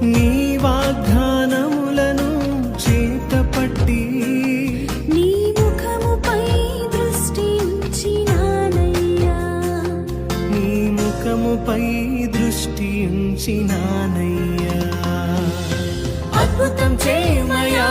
నీ వాగ్దానములను చేతపట్టి నీ ముఖముపై దృష్టి ఉంచినానయ్యా, నీ ముఖముపై దృష్టి ఉంచినానయ్యా. అద్భుతం చేయమయ్యా